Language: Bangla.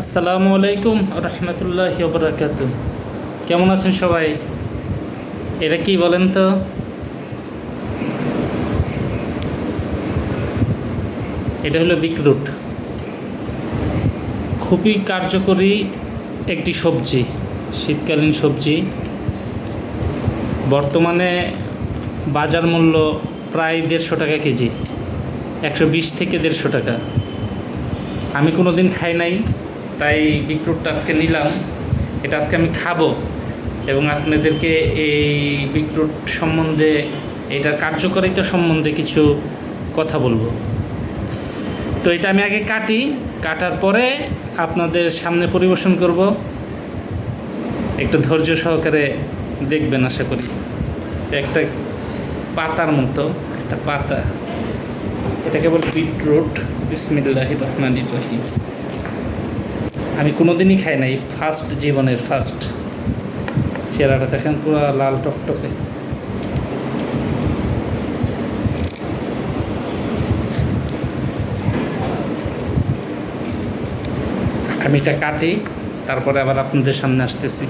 আসসালামু আলাইকুম রহমতুল্লাহি ওয়া বারাকাতুহু। কেমন আছেন সবাই? এটা কি বলেন তো? এটা হলো বিটরুট। খুবই কার্যকরী একটি সবজি, শীতকালীন সবজি। বর্তমানে বাজার মূল্য প্রায় 150 টাকা কেজি, 120 থেকে 150 টাকা। আমি কোনো দিন খাই নাই, তাই বিটরুটটা আজকে নিলাম। এটা আজকে আমি খাবো এবং আপনাদেরকে এই বিটরুট সম্বন্ধে, এটার কার্যকারিতা সম্বন্ধে কিছু কথা বলবো। তো এটা আমি আগে কাটার পরে আপনাদের সামনে পরিবেশন করব। একটু ধৈর্য সহকারে দেখবেন, আশা করি। একটা পাতার মতো, একটা পাতা, এটাকে বলে বিটরুট। বিসমিল্লাহির রহমানির রহিম। আমি কোনোদিনই খাই নাই, ফার্স্ট, জীবনের ফার্স্ট। চেহারাটা দেখেন, পুরো লাল টকটকে। আমি এটা কাটি, তারপরে আবার আপনাদের সামনে আসতেছি।